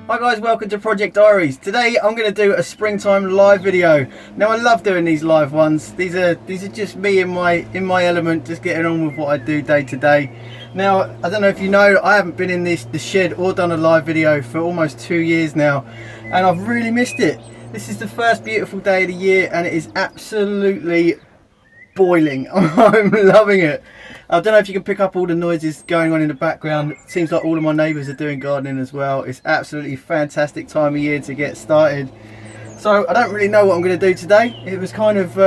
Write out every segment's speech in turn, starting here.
Hi guys, welcome to Project Diaries. Today I'm going to do a springtime live video. Now I love doing these live ones. These are just me in my element, just getting on with what I do day to day. Now I don't know if you know, I haven't been in the shed or done a live video for almost 2 years now, and I've really missed it. This is the first beautiful day of the year and it is absolutely boiling. I'm loving it. I don't know if you can pick up all the noises going on in the background. It seems like all of my neighbours are doing gardening as well. It's absolutely fantastic time of year to get started. So I don't really know what I'm going to do today. It was kind of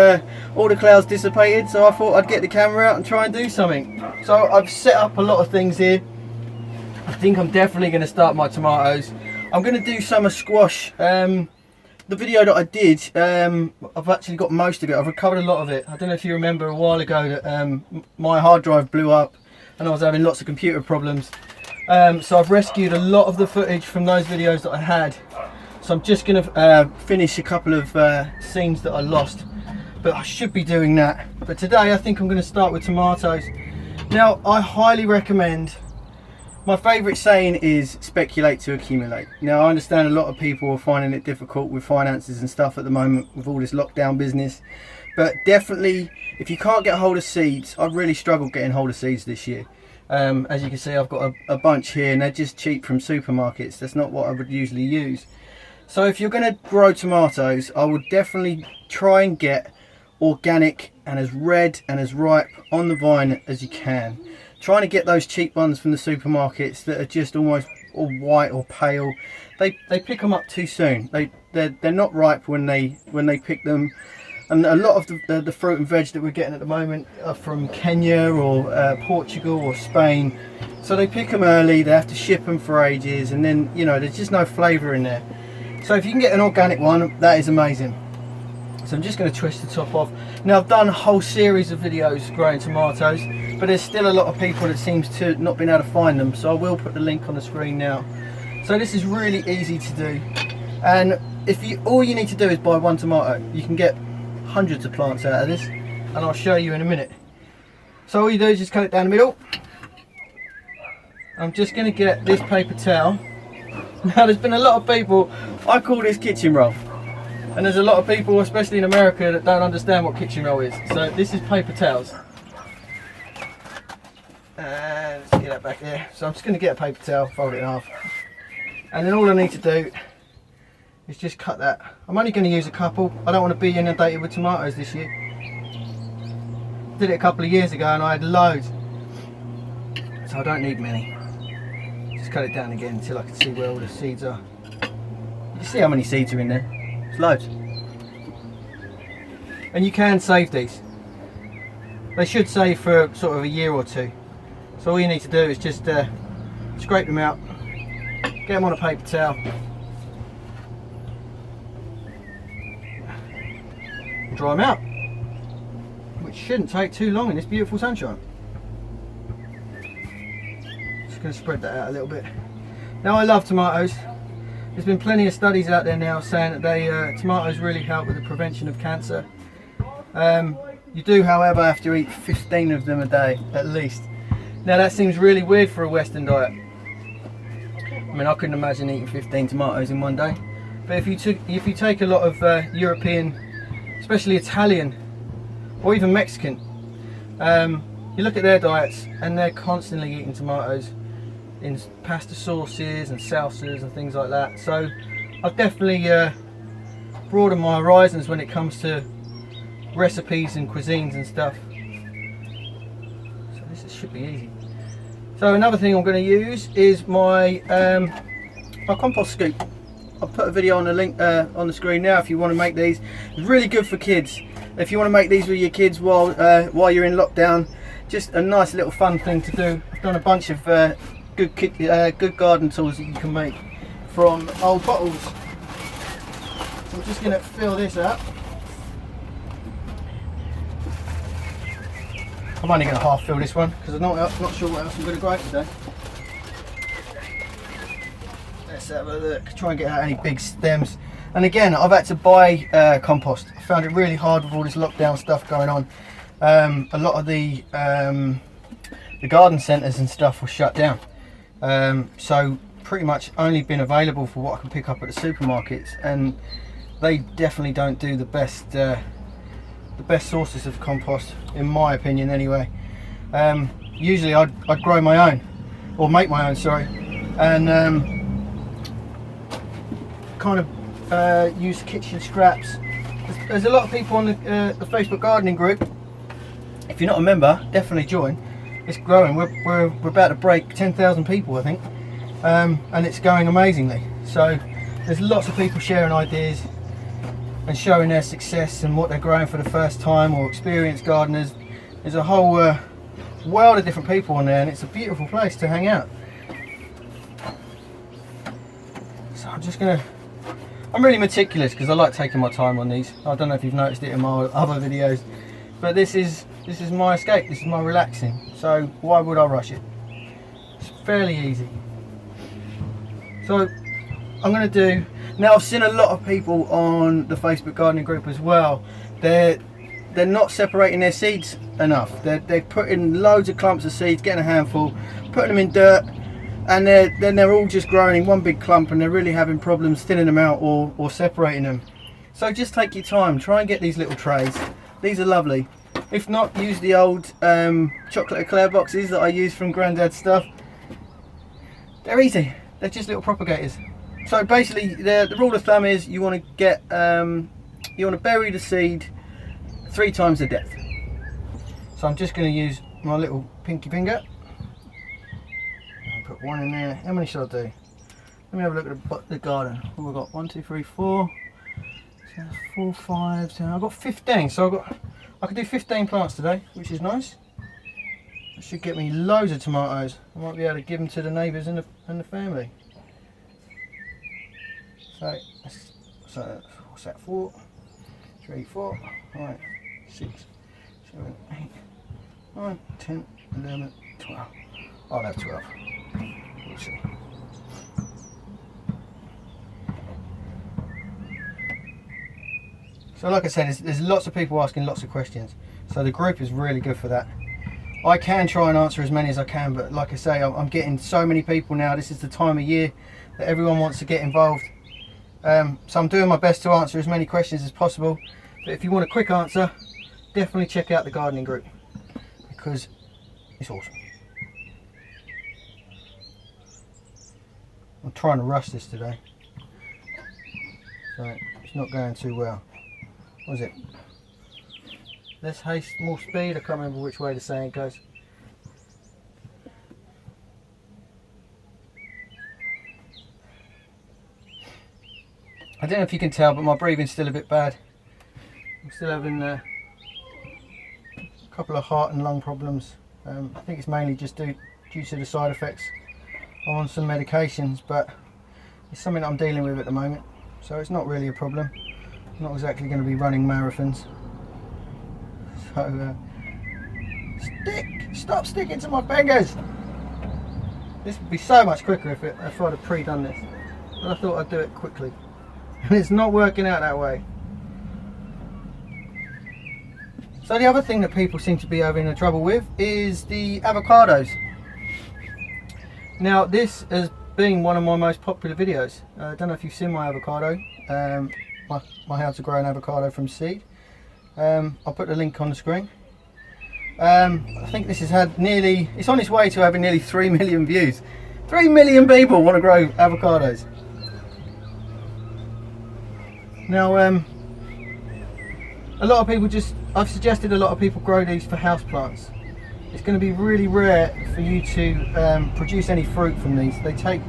all the clouds dissipated, so I thought I'd get the camera out and try and do something. So I've set up a lot of things here. I think I'm definitely going to start my tomatoes. I'm going to do summer squash. The video that I did, I've actually got most of it. I've recovered a lot of it. I don't know if you remember a while ago that my hard drive blew up and I was having lots of computer problems. So I've rescued a lot of the footage from those videos that I had. So I'm just going to finish a couple of scenes that I lost, but I should be doing that. But today I think I'm going to start with tomatoes. Now I highly recommend, my favourite saying is speculate to accumulate. Now I understand a lot of people are finding it difficult with finances and stuff at the moment with all this lockdown business, but definitely if you can't get hold of seeds, I've really struggled getting hold of seeds this year. As you can see, I've got a bunch here and they're just cheap from supermarkets. That's not what I would usually use. So if you're going to grow tomatoes, I would definitely try and get organic and as red and as ripe on the vine as you can. Trying to get those cheap ones from the supermarkets that are just almost all white or pale. They pick them up too soon. They're not ripe when they pick them. And a lot of the fruit and veg that we're getting at the moment are from Kenya or Portugal or Spain. So they pick them early, they have to ship them for ages, and then, you know, there's just no flavour in there. So if you can get an organic one, that is amazing. So I'm just going to twist the top off. Now I've done a whole series of videos growing tomatoes, but there's still a lot of people that seems to not been able to find them, so I will put the link on the screen now. So this is really easy to do, and all you need to do is buy one tomato. You can get hundreds of plants out of this, and I'll show you in a minute. So all you do is just cut it down the middle. I'm just going to get this paper towel. Now there's been a lot of people, I call this kitchen roll. And there's a lot of people, especially in America, that don't understand what kitchen roll is. So this is paper towels. And let's get that back there. So I'm just going to get a paper towel, fold it in half. And then all I need to do is just cut that. I'm only going to use a couple. I don't want to be inundated with tomatoes this year. Did it a couple of years ago and I had loads. So I don't need many. Just cut it down again until I can see where all the seeds are. You see how many seeds are in there? It's loads. And you can save these. They should save for sort of a year or two. So all you need to do is just scrape them out, get them on a paper towel, dry them out, which shouldn't take too long in this beautiful sunshine. Just going to spread that out a little bit. Now I love tomatoes. There's been plenty of studies out there now saying that tomatoes really help with the prevention of cancer. You do, however, have to eat 15 of them a day, at least. Now that seems really weird for a Western diet. I mean, I couldn't imagine eating 15 tomatoes in one day. But if you take a lot of European, especially Italian, or even Mexican, you look at their diets and they're constantly eating tomatoes in pasta sauces and salsas and things like that. So I've definitely broadened my horizons when it comes to recipes and cuisines and stuff. So this should be easy. So another thing I'm going to use is my compost scoop. I'll put a video on the link on the screen now if you want to make these. It's really good for kids. If you want to make these with your kids while you're in lockdown, just a nice little fun thing to do. I've done a bunch of good garden tools that you can make from old bottles. So I'm just going to fill this up. I'm only going to half fill this one because I'm not sure what else I'm going to grow today. Let's have a look, try and get out any big stems. And again, I've had to buy compost. I found it really hard with all this lockdown stuff going on. A lot of the garden centres and stuff were shut down. So pretty much only been available for what I can pick up at the supermarkets, and they definitely don't do the best sources of compost, in my opinion anyway. Usually I'd grow my own, or make my own, sorry, and kind of use kitchen scraps. There's a lot of people on the Facebook gardening group. If you're not a member, definitely join. It's growing. We're about to break 10,000 people, I think, and it's going amazingly. So there's lots of people sharing ideas and showing their success and what they're growing for the first time, or experienced gardeners. There's a whole world of different people on there, and it's a beautiful place to hang out. So I'm really meticulous because I like taking my time on these. I don't know if you've noticed it in my other videos, but this is my escape, this is my relaxing. So why would I rush it? It's fairly easy. So I'm going to do, now I've seen a lot of people on the Facebook gardening group as well. They're not separating their seeds enough. They're putting loads of clumps of seeds, getting a handful, putting them in dirt, and then they're all just growing in one big clump, and they're really having problems thinning them out or separating them. So just take your time, try and get these little trays. These are lovely. If not, use the old chocolate eclair boxes that I use from Grandad's stuff. They're easy. They're just little propagators. So basically, the rule of thumb is you want to get you want to bury the seed 3 times the depth. So I'm just going to use my little pinky finger. I'll put one in there. How many should I do? Let me have a look at the garden. What have we got? 1, 2, 3, 4. So that's 4, 5, 10. I've got 15. So I can do 15 plants today, which is nice. That should get me loads of tomatoes. I might be able to give them to the neighbours and the family. So what's that? 4, 3, 4. Right. 6, 7, 8, 9, 10, 11, 12. I'll have 12. We'll see. So like I said, there's lots of people asking lots of questions. So the group is really good for that. I can try and answer as many as I can, but like I say, I'm getting so many people now. This is the time of year that everyone wants to get involved. So I'm doing my best to answer as many questions as possible. But if you want a quick answer, definitely check out the gardening group, because it's awesome. I'm trying to rush this today, so it's not going too well. What is it? Less haste, more speed. I can't remember which way the saying goes. I don't know if you can tell, but my breathing's still a bit bad. I'm still having a couple of heart and lung problems. I think it's mainly just due to the side effects. I'm on some medications, but it's something that I'm dealing with at the moment, so it's not really a problem. I'm not exactly going to be running marathons. So stop sticking to my fingers. This would be so much quicker if I'd have pre-done this, but I thought I'd do it quickly, and it's not working out that way. So the other thing that people seem to be having trouble with is the avocados. Now this has been one of my most popular videos. I don't know if you've seen my avocado, my how to grow an avocado from seed. I'll put the link on the screen. I think this has had it's on its way to having nearly 3 million views. 3 million people want to grow avocados. Now a lot of people I've suggested a lot of people grow these for house plants. It's going to be really rare for you to produce any fruit from these. They take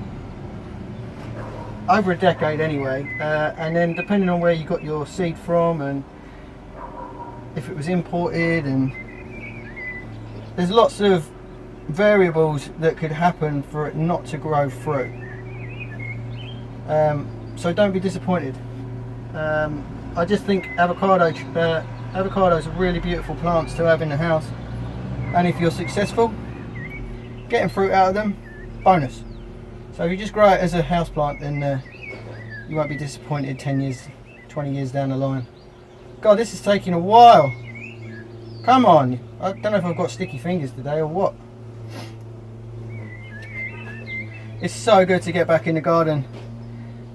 over a decade anyway, and then depending on where you got your seed from and if it was imported, and there's lots of variables that could happen for it not to grow fruit. So don't be disappointed. I just think avocados are really beautiful plants to have in the house, and if you're successful getting fruit out of them, bonus. So if you just grow it as a house plant, then you won't be disappointed 10 years, 20 years down the line. God, this is taking a while. Come on, I don't know if I've got sticky fingers today or what. It's so good to get back in the garden.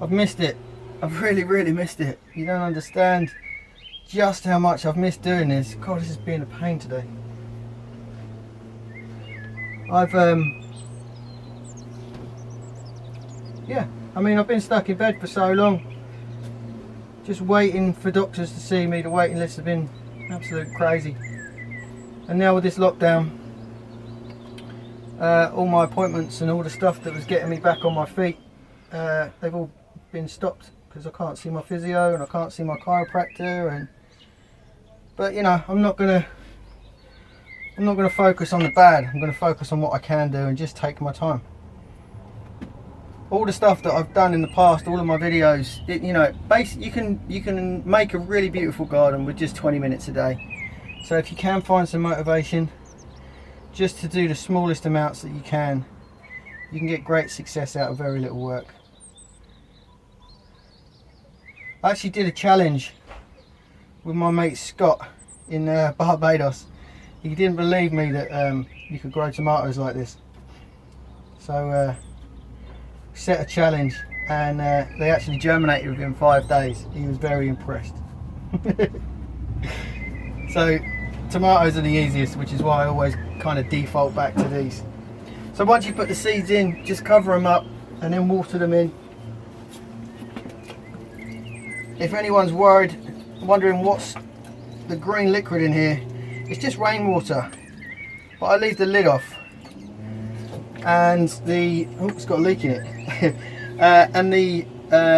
I've missed it. I've really missed it. You don't understand just how much I've missed doing this. God, this has been a pain today. Yeah, I mean, I've been stuck in bed for so long, just waiting for doctors to see me. The waiting lists have been absolute crazy. And now with this lockdown, all my appointments and all the stuff that was getting me back on my feet, they've all been stopped because I can't see my physio and I can't see my chiropractor. But you know, I'm not gonna focus on the bad. I'm gonna focus on what I can do and just take my time. All the stuff that I've done in the past, all of my videos, you know, basically you can make a really beautiful garden with just 20 minutes a day. So if you can find some motivation just to do the smallest amounts that you can get great success out of very little work. I actually did a challenge with my mate Scott in Barbados. He didn't believe me that you could grow tomatoes like this. So set a challenge, and they actually germinated within 5 days. He was very impressed. So tomatoes are the easiest, which is why I always kind of default back to these. So once you put the seeds in, just cover them up and then water them in. If anyone's wondering what's the green liquid in here, it's just rainwater, but I leave the lid off, and it's got a leak in it. And the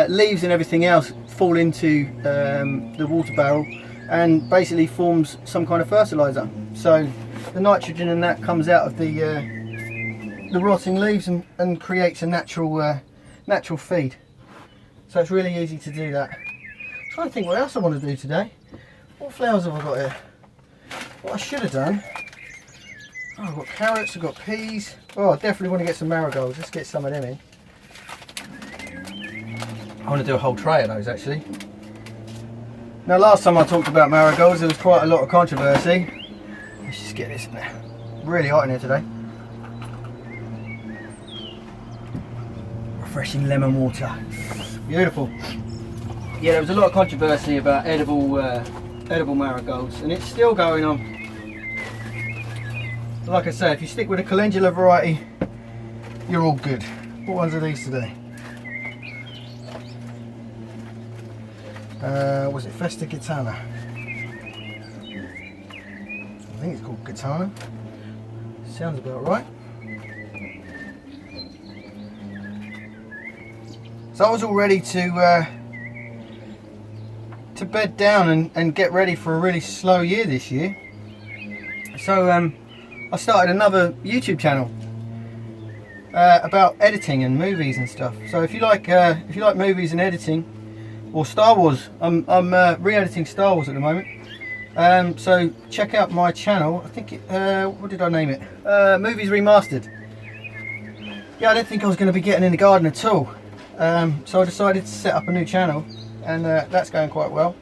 leaves and everything else fall into the water barrel and basically forms some kind of fertilizer. So the nitrogen and that comes out of the rotting leaves and creates a natural feed. So it's really easy to do that. I'm trying to think what else I want to do today. What flowers have I got here? What I should have done, I've got carrots, I've got peas. Oh, I definitely want to get some marigolds. Let's get some of them in. I want to do a whole tray of those actually. Now last time I talked about marigolds, there was quite a lot of controversy. Let's just get this in there. Really hot in here today. Refreshing lemon water. Beautiful. Yeah, there was a lot of controversy about edible marigolds, and it's still going on. Like I say, if you stick with a calendula variety, you're all good. What ones are these today? Was it Festa Gitana? I think it's called Gitana. Sounds about right. So I was all ready to bed down and get ready for a really slow year this year. So I started another YouTube channel about editing and movies and stuff. So if you like movies and editing, or Star Wars, I'm re-editing Star Wars at the moment. So check out my channel. I think what did I name it? Movies Remastered. Yeah, I didn't think I was going to be getting in the garden at all. So I decided to set up a new channel, and that's going quite well.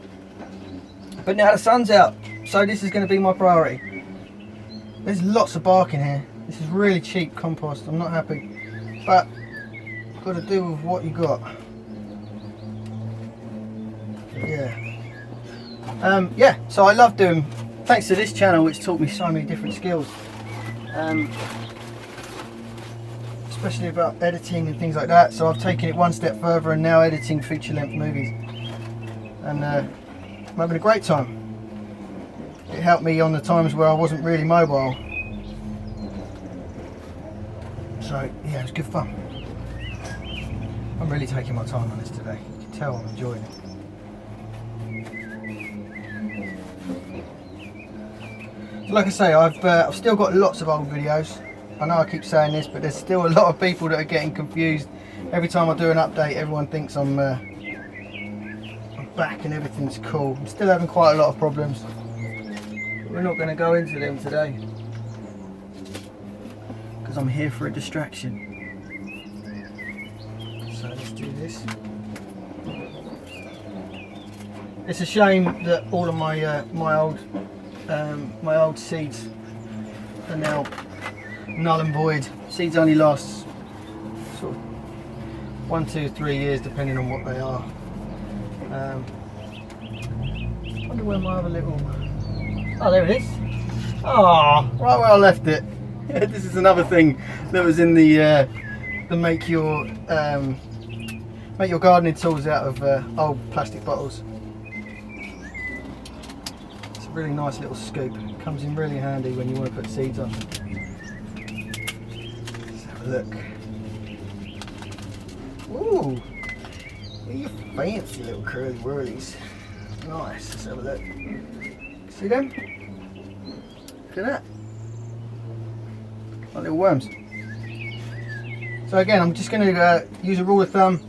But now the sun's out, so this is going to be my priority. There's lots of bark in here. This is really cheap compost. I'm not happy, but you've got to do with what you got. Yeah. So I love doing, thanks to this channel, which taught me so many different skills, especially about editing and things like that. So I've taken it one step further and now editing feature-length movies, and I'm having a great time. It helped me on the times where I wasn't really mobile. So yeah, it was good fun. I'm really taking my time on this today. You can tell I'm enjoying it. So like I say, I've still got lots of old videos. I know I keep saying this, but there's still a lot of people that are getting confused. Every time I do an update, everyone thinks I'm back and everything's cool. I'm still having quite a lot of problems, but we're not going to go into them today because I'm here for a distraction. So let's do this. It's a shame that all of my my old seeds are now null and void. Seeds only last sort of 1, 2, 3 years depending on what they are. I wonder where my other little... Oh, there it is. Oh, right where I left it. This is another thing that was in the make your gardening tools out of old plastic bottles. It's a really nice little scoop. It comes in really handy when you want to put seeds on. Let's have a look. Ooh, you fancy little curly whirlies. Nice. Let's have a look. See them? Look at that. Like little worms. So again, I'm just going to use a rule of thumb,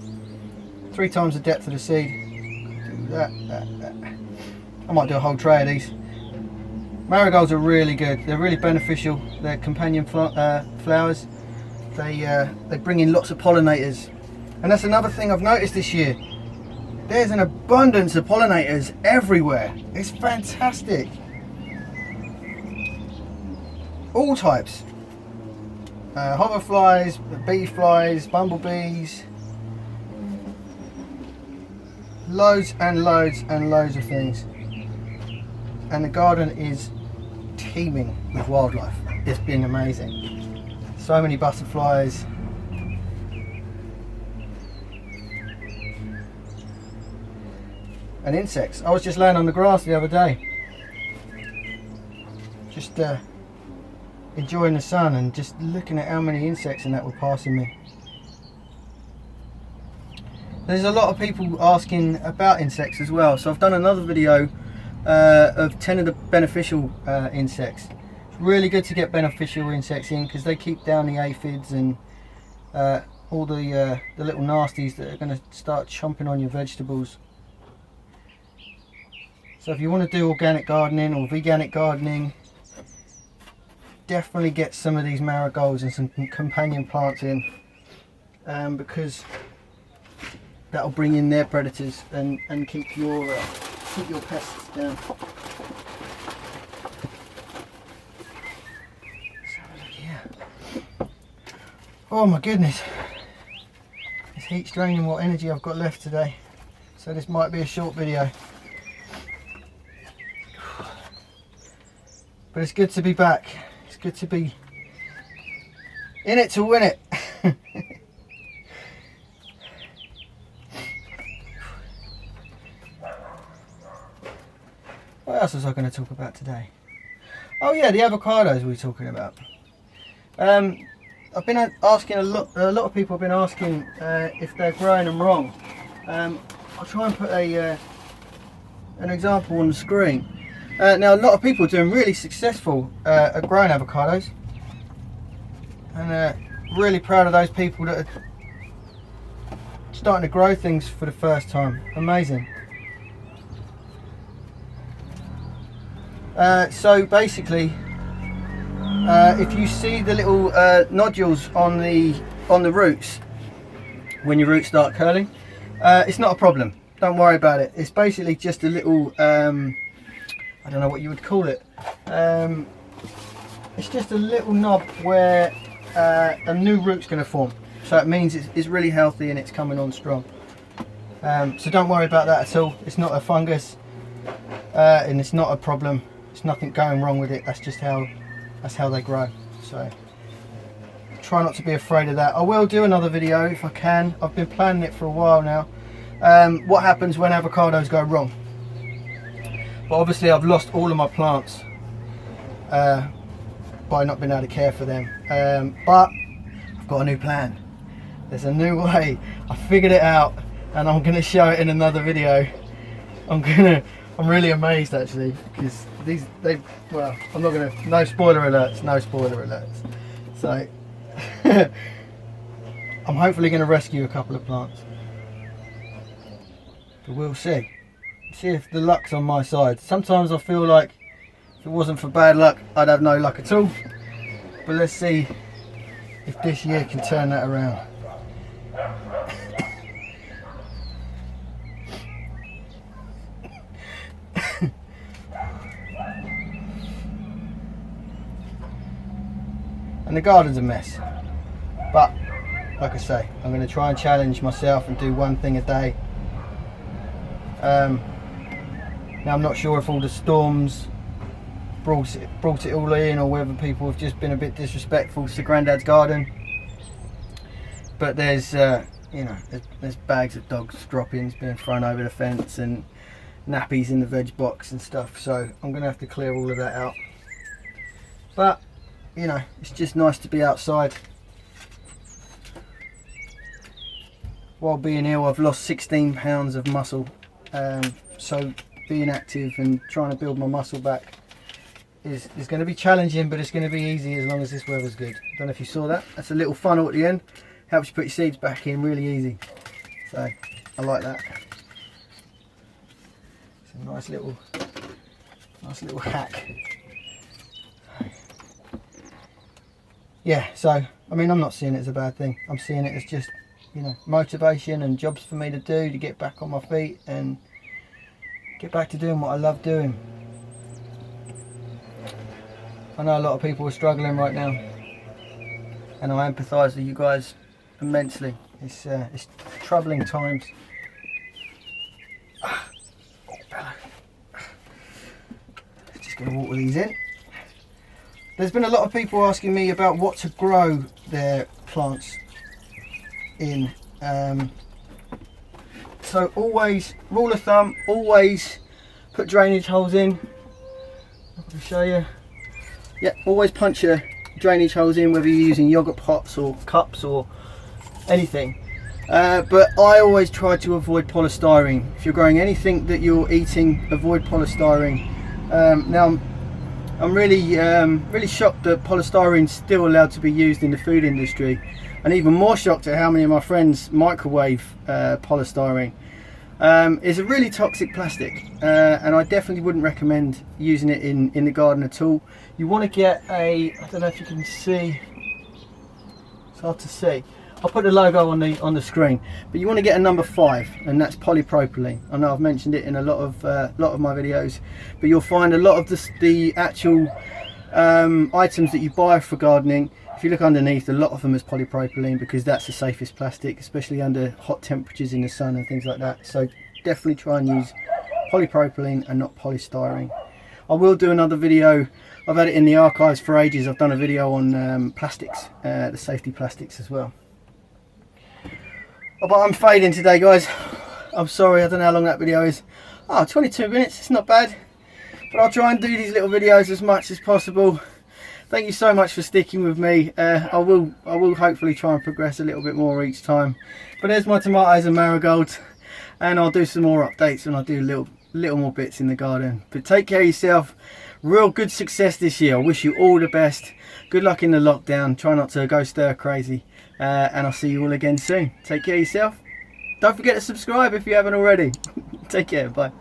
3 times the depth of the seed. Do that. I might do a whole tray of these. Marigolds are really good. They're really beneficial. They're companion flowers. They bring in lots of pollinators, and that's another thing I've noticed this year. There's an abundance of pollinators everywhere. It's fantastic. All types. Hoverflies, bee flies, bumblebees. Loads and loads and loads of things. And the garden is teeming with wildlife. It's been amazing. So many butterflies. And insects. I was just laying on the grass the other day, just enjoying the sun and just looking at how many insects and that were passing me. There's a lot of people asking about insects as well, so I've done another video of 10 of the beneficial insects. It's really good to get beneficial insects in because they keep down the aphids and all the little nasties that are going to start chomping on your vegetables. So if you want to do organic gardening or veganic gardening, definitely get some of these marigolds and some companion plants in, because that'll bring in their predators and keep your pests down. Let's have a look here. Oh my goodness, this heat's draining what energy I've got left today, so this might be a short video. But it's good to be back. It's good to be in it to win it. What else was I going to talk about today? Oh yeah, the avocados we were talking about. I've been asking a lot of people have been asking if they're growing them wrong. I'll try and put an example on the screen. Now a lot of people are doing really successful at growing avocados, and really proud of those people that are starting to grow things for the first time. Amazing. So basically, if you see the little nodules on the roots when your roots start curling, it's not a problem. Don't worry about it. It's basically just a little I don't know what you would call it. It's just a little knob where a new root's going to form. So it means it's really healthy and it's coming on strong. So don't worry about that at all. It's not a fungus, and it's not a problem. There's nothing going wrong with it. That's just how they grow. So try not to be afraid of that. I will do another video if I can. I've been planning it for a while now. What happens when avocados go wrong? But obviously I've lost all of my plants by not being able to care for them. But I've got a new plan. There's a new way. I figured it out and I'm going to show it in another video. I'm really amazed actually, because well, I'm not going to, no spoiler alerts. So I'm hopefully going to rescue a couple of plants. But we'll see. See if the luck's on my side. Sometimes I feel like if it wasn't for bad luck, I'd have no luck at all. But let's see if this year can turn that around. And the garden's a mess, but like I say, I'm going to try and challenge myself and do one thing a day. Now I'm not sure if all the storms brought it all in, or whether people have just been a bit disrespectful to Grandad's garden. But there's you know, there's bags of dogs droppings being thrown over the fence and nappies in the veg box and stuff, so I'm gonna have to clear all of that out. But you know, it's just nice to be outside. While being ill, I've lost 16 pounds of muscle, so being active and trying to build my muscle back is going to be challenging, but it's going to be easy as long as this weather's good. I don't know if you saw that. That's a little funnel at the end. Helps you put your seeds back in really easy. So I like that. It's a nice little hack. Yeah, so I mean, I'm not seeing it as a bad thing. I'm seeing it as just, you know, motivation and jobs for me to do to get back on my feet and get back to doing what I love doing. I know a lot of people are struggling right now, and I empathise with you guys immensely. It's troubling times. Just going to water these in. There's been a lot of people asking me about what to grow their plants in. So always, rule of thumb, always put drainage holes in. I'll show you. Yeah, always punch your drainage holes in, whether you're using yogurt pots or cups or anything. But I always try to avoid polystyrene. If you're growing anything that you're eating, avoid polystyrene. Now I'm really shocked that polystyrene's still allowed to be used in the food industry, and even more shocked at how many of my friends microwave polystyrene. It's a really toxic plastic, and I definitely wouldn't recommend using it in the garden at all. You want to get I don't know if you can see, it's hard to see. I'll put the logo on the screen, but you want to get a number 5, and that's polypropylene. I know I've mentioned it in a lot of my videos, but you'll find a lot of the actual items that you buy for gardening, if you look underneath, a lot of them is polypropylene, because that's the safest plastic, especially under hot temperatures in the sun and things like that. So definitely try and use polypropylene and not polystyrene. I will do another video. I've had it in the archives for ages. I've done a video on plastics, the safety plastics as well. Oh, but I'm fading today, guys. I'm sorry, I don't know how long that video is. 22 minutes, it's not bad. But I'll try and do these little videos as much as possible. Thank you so much for sticking with me. I will hopefully try and progress a little bit more each time. But there's my tomatoes and marigolds, and I'll do some more updates when I do little more bits in the garden. But take care of yourself. Real good success this year. I wish you all the best. Good luck in the lockdown. Try not to go stir crazy. And I'll see you all again soon. Take care of yourself. Don't forget to subscribe if you haven't already. Take care. Bye.